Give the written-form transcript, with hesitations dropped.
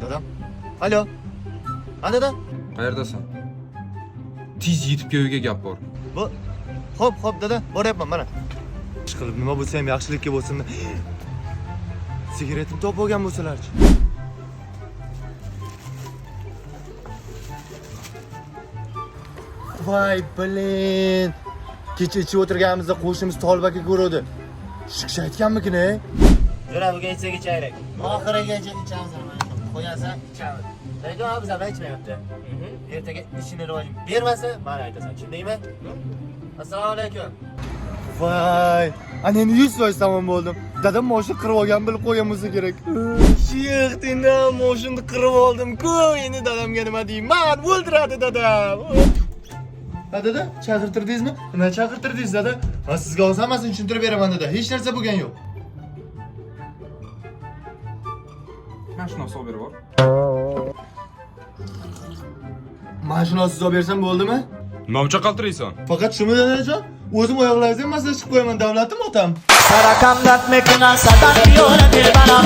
Dadam. Alo. Ha dadam. Qayerdasan? Tez yetib kelga gap bor. Bu hop dada, boryapman mana. Ishqilib nima bo'lsa ham yaxshilikka bo'lsin. Sigaretim top bo'lgan bo'lsalarchi. Voy, blin. Kecha ichib o'tirganimizda qo'shnimiz Tolbaka ko'rdi. Shiksh aytganmikin, ey? Yura bugun ichsak ichaylik. Oxirigacha ichamiz mana. Qo'yasan, ichamiz. Lekin biz ham ichmayapti. Ertaga ishini rivojini bermasa, mana aytasan, tushundingmi? Assalomu alaykum. Voy, ana endi 100% tamom bo'ldim. Dadam moshina qirib olgan bilib qo'ygan bo'lsa kerak. Shiyxtina moshina qirib oldim-ku, endi dadamga nima deyman? O'ldiradi dadam. Ha dada, chaqirtirdingizmi? Nima chaqirtirdingiz dada? Ha sizga olsam hammasini tushuntirib beraman dada. Hech narsa bo'lgan yo'q. Mashinasi olib bor. Mashinasiz olib bersam bo'ldimi? Nima uchun qaltiraysan? Faqat shumi dadajon? O'zim oyoqlaringizni massaj qilib qo'yaman, davlatim otam. Para cambiarme con asa, dame y ahora te van a